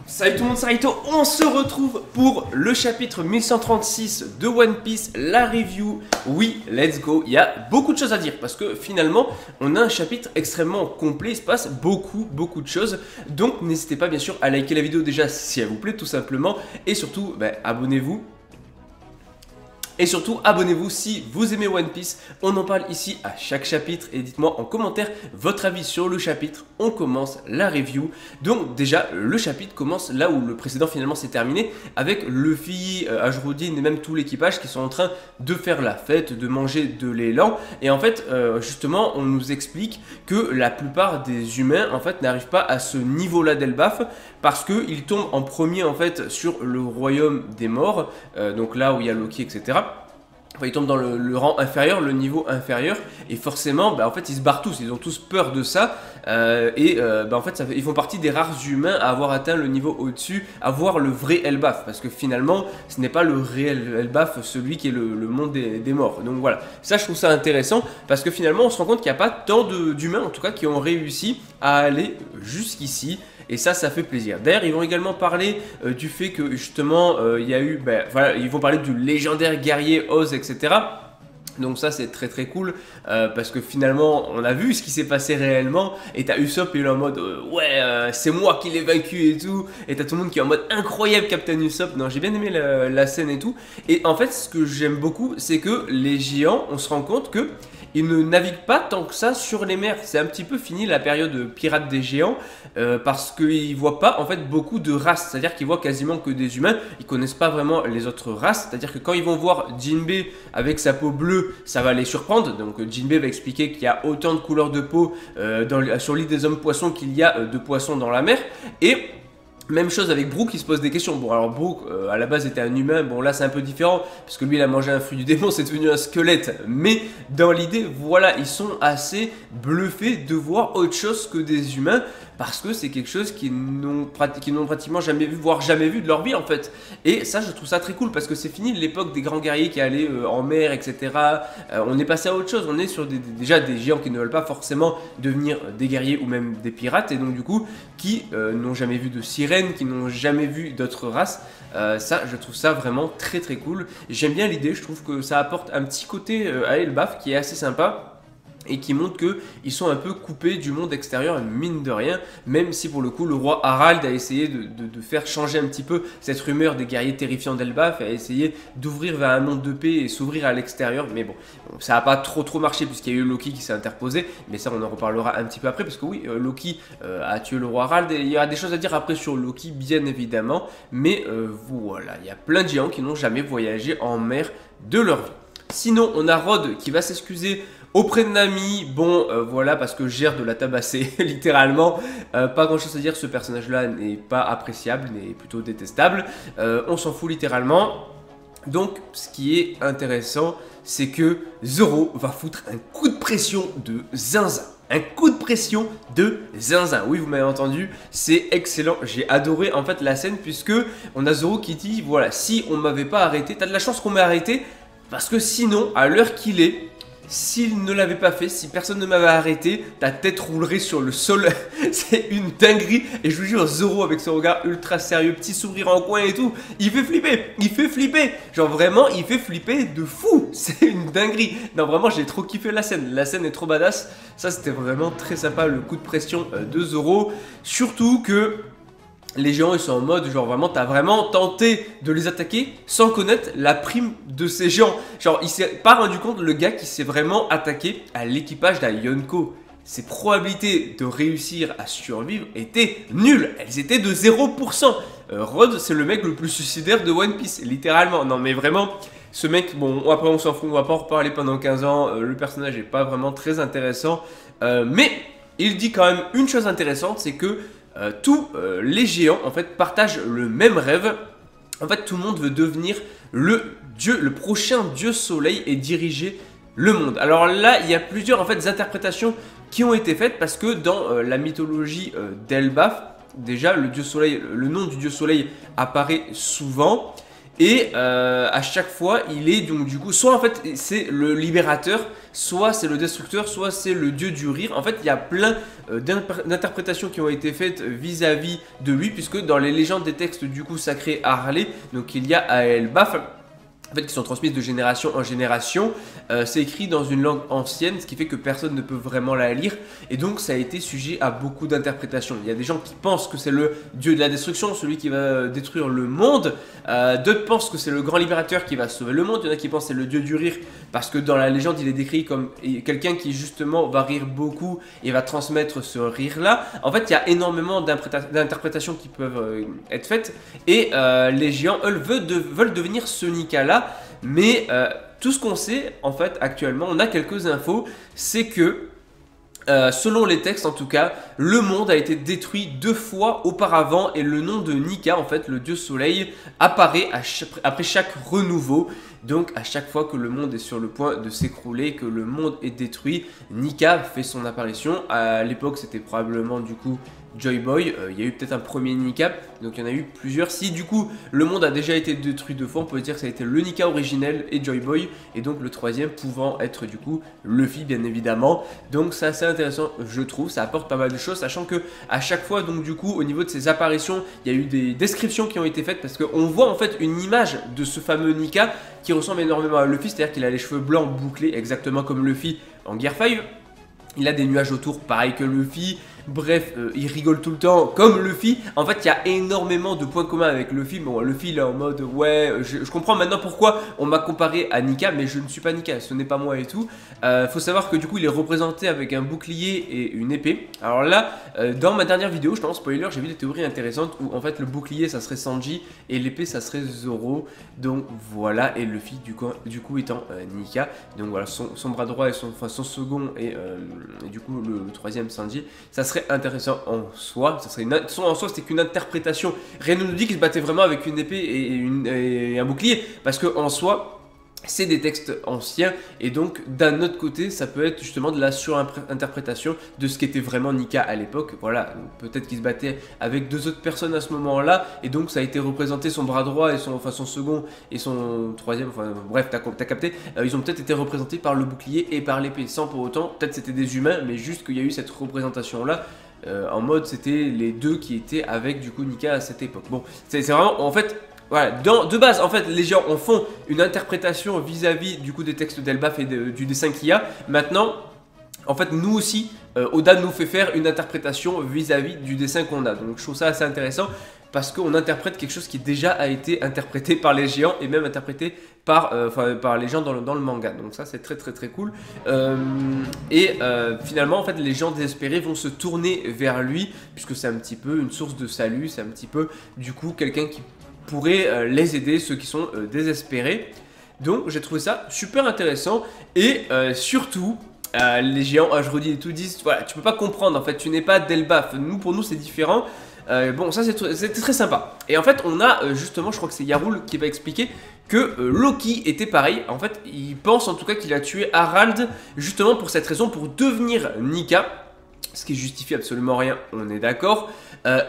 Salut tout le monde, c'est Raito, on se retrouve pour le chapitre 1136 de One Piece, la review. Oui, let's go, il y a beaucoup de choses à dire parce que finalement on a un chapitre extrêmement complet, il se passe beaucoup de choses. Donc n'hésitez pas bien sûr à liker la vidéo déjà si elle vous plaît tout simplement. Et surtout, abonnez-vous. Et surtout, abonnez-vous si vous aimez One Piece. On en parle ici à chaque chapitre. Et dites-moi en commentaire votre avis sur le chapitre. On commence la review. Donc déjà, le chapitre commence là où le précédent finalement s'est terminé. Avec Luffy, Ajroudine et même tout l'équipage qui sont en train de faire la fête, de manger de l'élan. Et en fait, justement, on nous explique que la plupart des humains en fait n'arrivent pas à ce niveau-là d'Elbaf. Parce qu'ils tombent en premier en fait sur le royaume des morts. Donc là où il y a Loki, etc. Enfin, ils tombent dans le rang inférieur, le niveau inférieur, et forcément, en fait, ils se barrent tous, ils ont tous peur de ça, en fait, ils font partie des rares humains à avoir atteint le niveau au-dessus, à voir le vrai Elbaf, parce que finalement, ce n'est pas le réel Elbaf, celui qui est le monde des morts. Donc voilà, ça je trouve ça intéressant, parce que finalement, on se rend compte qu'il n'y a pas tant d'humains, en tout cas, qui ont réussi à aller jusqu'ici. Et ça fait plaisir. D'ailleurs, ils vont également parler du fait que justement, il y a eu, ils vont parler du légendaire guerrier Oz, etc. Donc ça c'est très cool parce que finalement on a vu ce qui s'est passé réellement et t'as Usopp et il est en mode c'est moi qui l'ai vaincu et tout, et t'as tout le monde qui est en mode incroyable Captain Usopp. Non, j'ai bien aimé la scène et tout. Et en fait ce que j'aime beaucoup c'est que les géants, on se rend compte que ils ne naviguent pas tant que ça sur les mers. C'est un petit peu fini la période pirate des géants parce qu'ils ne voient pas en fait beaucoup de races. C'est-à-dire qu'ils voient quasiment que des humains. Ils ne connaissent pas vraiment les autres races. C'est-à-dire que quand ils vont voir Jinbei avec sa peau bleue, ça va les surprendre. Donc Jinbei va expliquer qu'il y a autant de couleurs de peau sur l'île des hommes poissons qu'il y a de poissons dans la mer. Et même chose avec Brook, il se pose des questions. Bon, alors Brook, à la base, était un humain. Bon, là, c'est un peu différent, parce que lui, il a mangé un fruit du démon, c'est devenu un squelette. Mais dans l'idée, voilà, ils sont assez bluffés de voir autre chose que des humains, parce que c'est quelque chose qu'ils n'ont pratiquement jamais vu, voire jamais vu de leur vie, en fait. Et ça, je trouve ça très cool, parce que c'est fini l'époque des grands guerriers qui allaient en mer, etc. On est passé à autre chose. On est sur déjà des géants qui ne veulent pas forcément devenir des guerriers ou même des pirates, et donc, du coup, qui n'ont jamais vu de sirène, qui n'ont jamais vu d'autres races. Ça, je trouve ça vraiment très cool. J'aime bien l'idée, je trouve que ça apporte un petit côté à Elbaf qui est assez sympa. Et qui montre qu'ils sont un peu coupés du monde extérieur, mine de rien, même si pour le coup le roi Harald a essayé de faire changer un petit peu cette rumeur des guerriers terrifiants d'Elbaf, a essayé d'ouvrir vers un monde de paix et s'ouvrir à l'extérieur, mais bon, ça n'a pas trop marché puisqu'il y a eu Loki qui s'est interposé, mais ça on en reparlera un petit peu après, parce que oui, Loki a tué le roi Harald, et il y a des choses à dire après sur Loki, bien évidemment, mais voilà, il y a plein de géants qui n'ont jamais voyagé en mer de leur vie. Sinon, on a Rod qui va s'excuser auprès de Nami. Bon, voilà, parce que gère de la tabasser, littéralement. Pas grand chose à dire, ce personnage-là n'est pas appréciable, n'est plutôt détestable. On s'en fout littéralement. Donc, ce qui est intéressant, c'est que Zoro va foutre un coup de pression de zinzin. Un coup de pression de zinzin. Oui, vous m'avez entendu, c'est excellent. J'ai adoré en fait la scène, puisque on a Zoro qui dit, voilà, si on m'avait pas arrêté, t'as de la chance qu'on m'ait arrêté, parce que sinon, à l'heure qu'il est, s'il ne l'avait pas fait, si personne ne m'avait arrêté, ta tête roulerait sur le sol. C'est une dinguerie. Et je vous jure, Zoro avec son regard ultra sérieux, petit sourire en coin et tout, il fait flipper. Il fait flipper. Genre vraiment, il fait flipper de fou. C'est une dinguerie. Non, vraiment, j'ai trop kiffé la scène. La scène est trop badass. Ça, c'était vraiment très sympa, le coup de pression de Zoro. Surtout que les géants ils sont en mode genre vraiment t'as vraiment tenté de les attaquer sans connaître la prime de ces géants. Genre il s'est pas rendu compte, le gars, qui s'est vraiment attaqué à l'équipage d'un Yonko. Ses probabilités de réussir à survivre étaient nulles, elles étaient de 0%. Rod c'est le mec le plus suicidaire de One Piece, littéralement. Non mais vraiment, ce mec, bon après on s'en fout, on va pas en reparler pendant 15 ans, le personnage est pas vraiment très intéressant. Mais il dit quand même une chose intéressante, c'est que tous les géants en fait partagent le même rêve. En fait, tout le monde veut devenir le prochain dieu soleil et diriger le monde. Alors là, il y a plusieurs en fait interprétations qui ont été faites, parce que dans la mythologie d'Elbaf, déjà le dieu soleil, le nom du dieu soleil apparaît souvent. Et à chaque fois, il est donc du coup, soit en fait c'est le libérateur, soit c'est le destructeur, soit c'est le dieu du rire. En fait, il y a plein d'interprétations qui ont été faites vis-à-vis de lui, puisque dans les légendes des textes du coup sacrés à Harley, donc il y a Aelbaf, en fait, qui sont transmises de génération en génération. C'est écrit dans une langue ancienne, ce qui fait que personne ne peut vraiment la lire. Et donc, ça a été sujet à beaucoup d'interprétations. Il y a des gens qui pensent que c'est le dieu de la destruction, celui qui va détruire le monde. D'autres pensent que c'est le grand libérateur qui va sauver le monde. Il y en a qui pensent que c'est le dieu du rire, parce que dans la légende, il est décrit comme quelqu'un qui, justement, va rire beaucoup et va transmettre ce rire-là. En fait, il y a énormément d'interprétations qui peuvent être faites. Et les géants, eux, veulent devenir ce Nika-là. Mais tout ce qu'on sait en fait actuellement, on a quelques infos, c'est que selon les textes en tout cas, le monde a été détruit 2 fois auparavant et le nom de Nika, en fait le dieu soleil, apparaît après chaque renouveau. Donc à chaque fois que le monde est sur le point de s'écrouler, que le monde est détruit, Nika fait son apparition. À l'époque c'était probablement du coup Joy Boy, il y a eu peut-être un premier Nika, donc il y en a eu plusieurs. Si du coup le monde a déjà été détruit 2 fois, on peut dire que ça a été le Nika originel et Joy Boy, et donc le troisième pouvant être du coup Luffy bien évidemment. Donc c'est assez intéressant je trouve, ça apporte pas mal de choses, sachant que à chaque fois donc du coup au niveau de ces apparitions, il y a eu des descriptions qui ont été faites, parce qu'on voit en fait une image de ce fameux Nika qui ressemble énormément à Luffy, c'est-à-dire qu'il a les cheveux blancs bouclés exactement comme Luffy en Gear 5. Il a des nuages autour, pareil que Luffy. Bref, il rigole tout le temps comme Luffy. En fait, il y a énormément de points communs avec Luffy. Bon, Luffy, il est en mode, ouais, je comprends maintenant pourquoi on m'a comparé à Nika, mais je ne suis pas Nika, ce n'est pas moi et tout. Faut savoir que du coup, il est représenté avec un bouclier et une épée. Alors là, dans ma dernière vidéo, je pense, spoiler, j'ai vu des théories intéressantes où en fait, le bouclier, ça serait Sanji et l'épée, ça serait Zoro. Donc voilà, et Luffy, du coup étant Nika. Donc voilà, son bras droit et son second et du coup, le troisième Sanji, ça serait intéressant en soi. Ça serait en soi, c'était qu'une interprétation. Rien ne nous dit qu'il se battait vraiment avec une épée et un bouclier, parce que en soi c'est des textes anciens, et donc d'un autre côté ça peut être justement de la surinterprétation de ce qu'était vraiment Nika à l'époque. Voilà, peut-être qu'il se battait avec 2 autres personnes à ce moment là, et donc ça a été représenté, son bras droit et son second et son troisième, enfin bref, t'as capté, ils ont peut-être été représentés par le bouclier et par l'épée, sans pour autant, peut-être c'était des humains, mais juste qu'il y a eu cette représentation là. En mode c'était les 2 qui étaient avec du coup Nika à cette époque. Bon, c'est vraiment en fait voilà, de base, en fait, les gens en font une interprétation vis-à-vis du coup des textes d'Elbaf et du dessin qu'il y a. Maintenant, en fait, nous aussi, Oda nous fait faire une interprétation vis-à-vis du dessin qu'on a. Donc, je trouve ça assez intéressant parce qu'on interprète quelque chose qui déjà a été interprété par les géants et même interprété par les gens dans le manga. Donc ça, c'est très très très cool. Finalement, en fait, les gens désespérés vont se tourner vers lui puisque c'est un petit peu une source de salut. C'est un petit peu, du coup, quelqu'un qui pourrait les aider, ceux qui sont désespérés. Donc j'ai trouvé ça super intéressant. Et surtout les géants, je redis et tout, disent voilà, tu peux pas comprendre en fait, tu n'es pas d'Elbaf, pour nous c'est différent. Bon, ça c'était très sympa. Et en fait on a justement, je crois que c'est Yarul qui va expliquer que Loki était pareil. En fait il pense en tout cas qu'il a tué Harald justement pour cette raison, pour devenir Nika, ce qui justifie absolument rien, on est d'accord.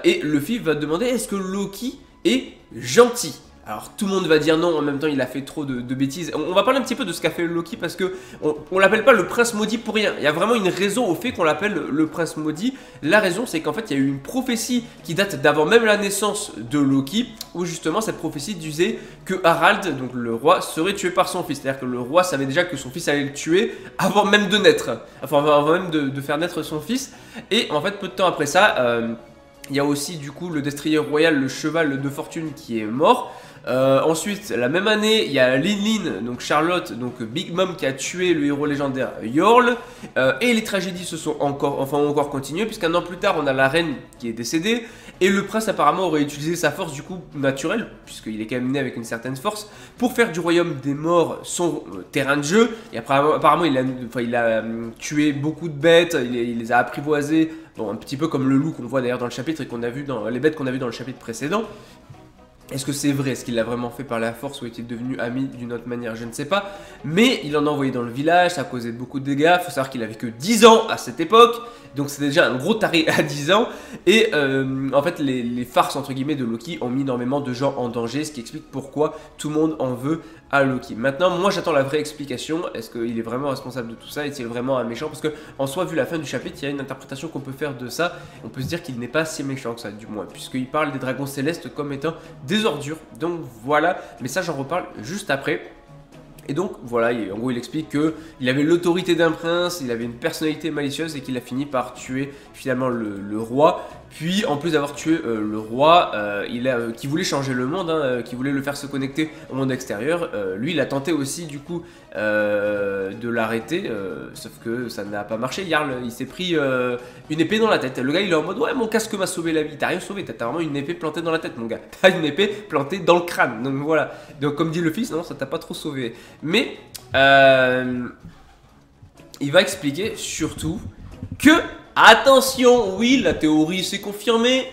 Et Luffy va demander est-ce que Loki est gentil. Alors tout le monde va dire non, en même temps il a fait trop de bêtises. On va parler un petit peu de ce qu'a fait Loki parce que on l'appelle pas le prince maudit pour rien. Il y a vraiment une raison au fait qu'on l'appelle le prince maudit. La raison c'est qu'en fait il y a eu une prophétie qui date d'avant même la naissance de Loki, où justement cette prophétie disait que Harald, donc le roi, serait tué par son fils. C'est-à-dire que le roi savait déjà que son fils allait le tuer avant même de naître, enfin avant même de faire naître son fils. Et en fait peu de temps après ça, il y a aussi du coup le destrier royal, le cheval de fortune qui est mort. Ensuite, la même année, il y a Lin, donc Charlotte, donc Big Mom qui a tué le héros légendaire Yorl. Et les tragédies ont encore continué, puisqu'un an plus tard, on a la reine qui est décédée. Et le prince apparemment aurait utilisé sa force du coup naturelle, puisqu'il est quand même né avec une certaine force, pour faire du royaume des morts son terrain de jeu. Et apparemment il a tué beaucoup de bêtes, il les a apprivoisées. Bon, un petit peu comme le loup qu'on voit d'ailleurs dans le chapitre et qu'on a vu dans les bêtes qu'on a vu dans le chapitre précédent. Est-ce que c'est vrai? Est-ce qu'il l'a vraiment fait par la force ou est-il devenu ami d'une autre manière? Je ne sais pas. Mais il en a envoyé dans le village, ça a causé beaucoup de dégâts. Il faut savoir qu'il avait que 10 ans à cette époque. Donc c'était déjà un gros taré à 10 ans. Et en fait, les farces entre guillemets de Loki ont mis énormément de gens en danger. Ce qui explique pourquoi tout le monde en veut à Loki. Maintenant, moi j'attends la vraie explication. Est-ce qu'il est vraiment responsable de tout ça? Est-il vraiment un méchant? Parce que en soi, vu la fin du chapitre, il y a une interprétation qu'on peut faire de ça. On peut se dire qu'il n'est pas si méchant que ça, du moins. Puisqu'il parle des dragons célestes comme étant des ordures. Donc voilà, mais ça j'en reparle juste après. Et donc voilà, en gros il explique qu'il avait l'autorité d'un prince, il avait une personnalité malicieuse et qu'il a fini par tuer finalement le roi. Puis en plus d'avoir tué le roi, qui voulait changer le monde, hein, qui voulait le faire se connecter au monde extérieur, lui il a tenté aussi du coup de l'arrêter, sauf que ça n'a pas marché. Jarl il s'est pris une épée dans la tête. Le gars il est en mode ouais mon casque m'a sauvé la vie, t'as rien sauvé, t'as vraiment une épée plantée dans la tête mon gars, t'as une épée plantée dans le crâne. Donc voilà, donc comme dit le fils, non ça t'a pas trop sauvé. Mais il va expliquer surtout que, attention, oui, la théorie s'est confirmée,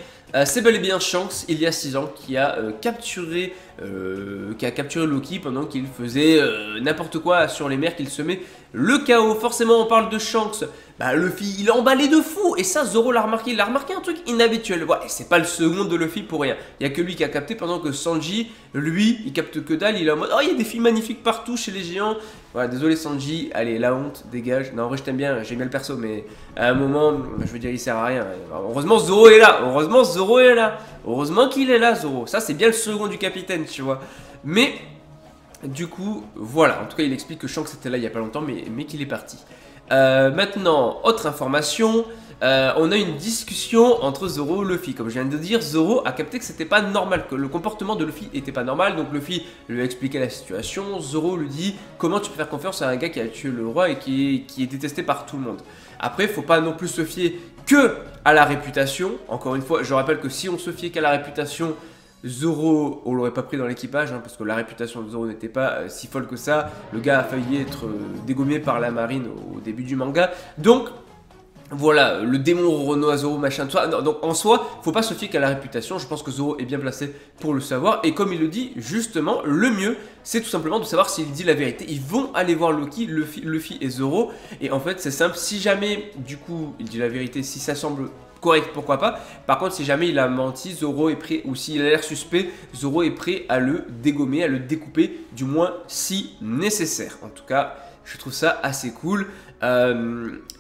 c'est bel et bien Shanks, il y a 6 ans, qui a capturé Loki pendant qu'il faisait n'importe quoi sur les mers, qu'il semait le chaos. Forcément, on parle de Shanks, bah Luffy, il est emballé de fou, et ça, Zoro l'a remarqué, il a remarqué un truc inhabituel. Ouais, et c'est pas le second de Luffy pour rien, il y a que lui qui a capté, pendant que Sanji, lui, il capte que dalle, il est en mode, oh, il y a des filles magnifiques partout chez les géants. Voilà, désolé Sanji, allez, la honte, dégage. Non, en vrai, je t'aime bien, j'aime bien le perso, mais à un moment, je veux dire, il sert à rien. Heureusement, Zoro est là, heureusement, Zoro est là, heureusement qu'il est là, Zoro. Ça, c'est bien le second du capitaine, tu vois. Mais, du coup, voilà, en tout cas, il explique que Shanks était là il y a pas longtemps, mais qu'il est parti. Maintenant, autre information, on a une discussion entre Zoro et Luffy. Comme je viens de dire, Zoro a capté que c'était pas normal, que le comportement de Luffy était pas normal. Donc Luffy lui a expliqué la situation. Zoro lui dit comment tu peux faire confiance à un gars qui a tué le roi et qui est détesté par tout le monde. Après, faut pas non plus se fier que à la réputation. Encore une fois, je rappelle que si on se fiait qu'à la réputation, Zoro, on l'aurait pas pris dans l'équipage, hein, parce que la réputation de Zoro n'était pas si folle que ça. Le gars a failli être dégommé par la marine au début du manga. Donc, voilà, le démon Renoir Zoro, machin de soi. Non, donc en soi, faut pas se fier qu'à la réputation. Je pense que Zoro est bien placé pour le savoir. Et comme il le dit, justement, le mieux, c'est tout simplement de savoir s'il dit la vérité. Ils vont aller voir Luffy et Zoro. Et en fait, c'est simple. Si jamais, du coup, il dit la vérité, si ça semble correct, pourquoi pas. Par contre, si jamais il a menti, Zoro est prêt, ou s'il a l'air suspect, Zoro est prêt à le dégommer, à le découper, du moins si nécessaire. En tout cas, je trouve ça assez cool.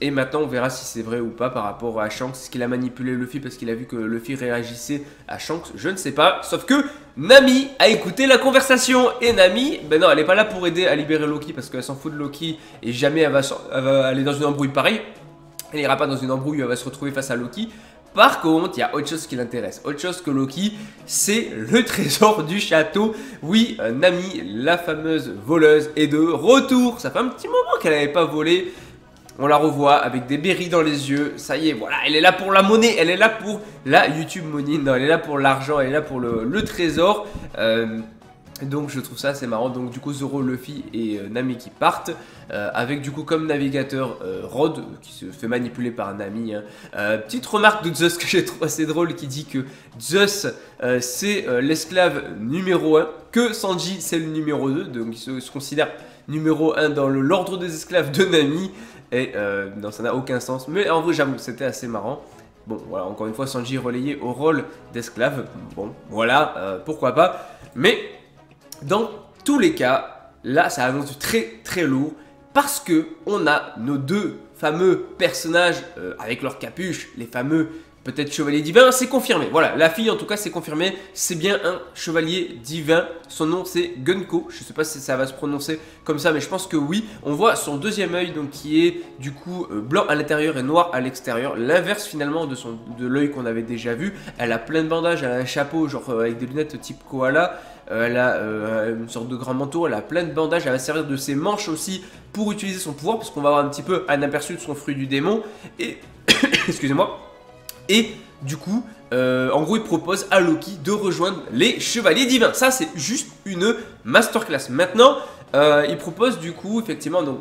Et maintenant, on verra si c'est vrai ou pas par rapport à Shanks. Est-ce qu'il a manipulé Luffy parce qu'il a vu que Luffy réagissait à Shanks? Je ne sais pas. Sauf que Nami a écouté la conversation. Et Nami, ben non, elle n'est pas là pour aider à libérer Loki parce qu'elle s'en fout de Loki et jamais elle va aller dans une embrouille pareille. Elle n'ira pas dans une embrouille où elle va se retrouver face à Loki. Par contre, il y a autre chose qui l'intéresse. Autre chose que Loki, c'est le trésor du château. Oui, Nami, la fameuse voleuse, est de retour. Ça fait un petit moment qu'elle n'avait pas volé. On la revoit avec des berries dans les yeux. Ça y est, voilà, elle est là pour la monnaie. Elle est là pour la YouTube money. Non, elle est là pour l'argent. Elle est là pour le trésor. Donc je trouve ça assez marrant. Donc du coup Zoro, Luffy et Nami qui partent avec du coup comme navigateur Rod qui se fait manipuler par Nami, hein. Petite remarque de Zeus que j'ai trouvé assez drôle qui dit que Zeus c'est l'esclave numéro 1, que Sanji c'est le numéro 2, donc il se considère numéro 1 dans l'ordre des esclaves de Nami. Et non, ça n'a aucun sens, mais en vrai j'avoue c'était assez marrant. Bon voilà, encore une fois Sanji relayé au rôle d'esclave. Bon voilà, pourquoi pas. Mais dans tous les cas, là ça annonce du très très lourd parce que on a nos deux fameux personnages avec leur capuche, les fameux peut-être chevaliers divins, c'est confirmé. Voilà, la fille en tout cas c'est confirmé, c'est bien un chevalier divin. Son nom c'est Gunko, je sais pas si ça va se prononcer comme ça mais je pense que oui. On voit son deuxième œil donc qui est du coup blanc à l'intérieur et noir à l'extérieur, l'inverse finalement de l'œil qu'on avait déjà vu. Elle a plein de bandages, elle a un chapeau genre avec des lunettes type koala. Elle a une sorte de grand manteau, elle a plein de bandages, elle va servir de ses manches aussi pour utiliser son pouvoir parce qu'on va avoir un petit peu un aperçu de son fruit du démon et excusez-moi. Et du coup, en gros, il propose à Loki de rejoindre les Chevaliers Divins. Ça, c'est juste une masterclass. Maintenant, il propose du coup, effectivement, donc,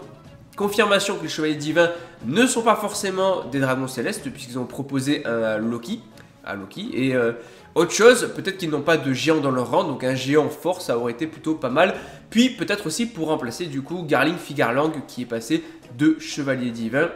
confirmation que les Chevaliers Divins ne sont pas forcément des dragons célestes puisqu'ils ont proposé un Loki. à Loki. Et autre chose, peut-être qu'ils n'ont pas de géant dans leur rang, donc un géant fort, ça aurait été plutôt pas mal. Puis peut-être aussi pour remplacer du coup Garling Figarlang qui est passé de chevalier divin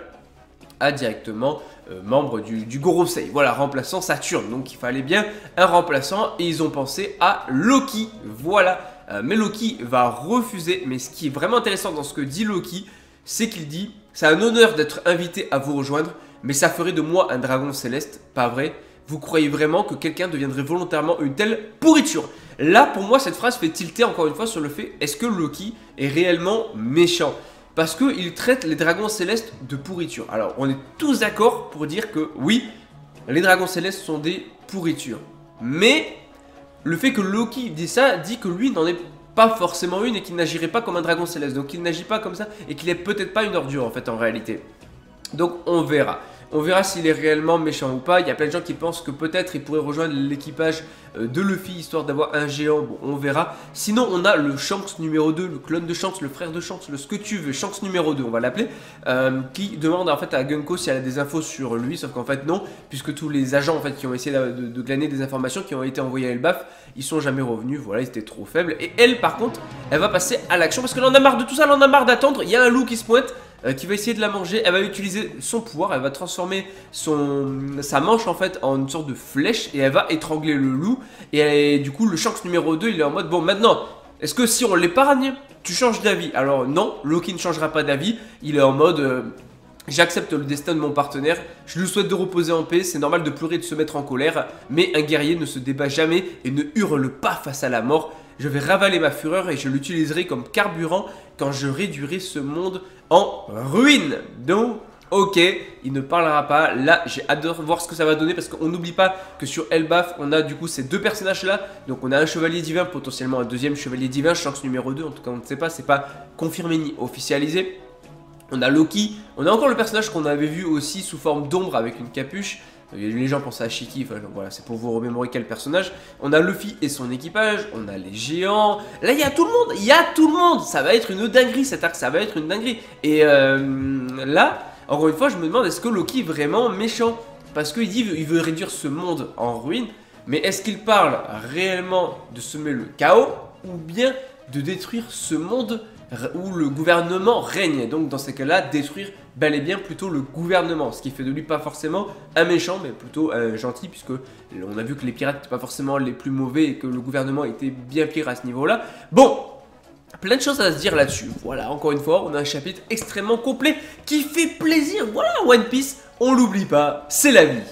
à directement membre du Gorosei. Voilà, remplaçant Saturne. Donc il fallait bien un remplaçant et ils ont pensé à Loki. Voilà. Mais Loki va refuser. Mais ce qui est vraiment intéressant dans ce que dit Loki, c'est qu'il dit « C'est un honneur d'être invité à vous rejoindre, mais ça ferait de moi un dragon céleste. » Pas vrai? Vous croyez vraiment que quelqu'un deviendrait volontairement une telle pourriture? Là, pour moi, cette phrase fait tilter encore une fois sur le fait est-ce que Loki est réellement méchant? Parce qu'il traite les dragons célestes de pourriture. Alors, on est tous d'accord pour dire que oui, les dragons célestes sont des pourritures. Mais le fait que Loki dit ça, dit que lui n'en est pas forcément une et qu'il n'agirait pas comme un dragon céleste. Donc il n'agit pas comme ça et qu'il est peut-être pas une ordure en fait en réalité. Donc on verra. On verra s'il est réellement méchant ou pas. Il y a plein de gens qui pensent que peut-être il pourrait rejoindre l'équipage de Luffy histoire d'avoir un géant. Bon, on verra. Sinon, on a le Shanks numéro 2, le clone de Shanks, le frère de Shanks, le ce que tu veux, Shanks numéro 2, on va l'appeler, qui demande en fait à Gunko si elle a des infos sur lui, sauf qu'en fait non, puisque tous les agents en fait qui ont essayé de glaner des informations qui ont été envoyées à Elbaf, ils sont jamais revenus, voilà, ils étaient trop faibles. Et elle, par contre, elle va passer à l'action parce qu'elle en a marre de tout ça, elle en a marre d'attendre. Il y a un loup qui se pointe. Qui va essayer de la manger, elle va utiliser son pouvoir, elle va transformer sa manche en fait en une sorte de flèche et elle va étrangler le loup. Et du coup le Shanks numéro 2 il est en mode bon maintenant, est-ce que si on l'épargne, tu changes d'avis? Alors non, Loki ne changera pas d'avis, il est en mode j'accepte le destin de mon partenaire, je lui souhaite de reposer en paix, c'est normal de pleurer et de se mettre en colère, mais un guerrier ne se débat jamais et ne hurle pas face à la mort. Je vais ravaler ma fureur et je l'utiliserai comme carburant quand je réduirai ce monde en ruine. Donc, ok, il ne parlera pas. Là, j'ai hâte de voir ce que ça va donner parce qu'on n'oublie pas que sur Elbaf, on a du coup ces deux personnages-là. Donc, on a un chevalier divin, potentiellement un deuxième chevalier divin, Shanks numéro 2. En tout cas, on ne sait pas, c'est pas confirmé ni officialisé. On a Loki, on a encore le personnage qu'on avait vu aussi sous forme d'ombre avec une capuche. Les gens pensent à Shiki, enfin voilà, c'est pour vous remémorer quel personnage. On a Luffy et son équipage, on a les géants. Là, il y a tout le monde, ça va être une dinguerie cet arc, ça va être une dinguerie. Et là, encore une fois, je me demande, est-ce que Loki est vraiment méchant? Parce qu'il dit il veut réduire ce monde en ruine, mais est-ce qu'il parle réellement de semer le chaos ou bien de détruire ce monde où le gouvernement règne? Donc dans ces cas-là, détruire bel et bien plutôt le gouvernement, ce qui fait de lui pas forcément un méchant, mais plutôt un gentil, puisque on a vu que les pirates n'étaient pas forcément les plus mauvais et que le gouvernement était bien pire à ce niveau-là. Bon, plein de choses à se dire là-dessus. Voilà, encore une fois, on a un chapitre extrêmement complet qui fait plaisir. Voilà, One Piece, on l'oublie pas, c'est la vie.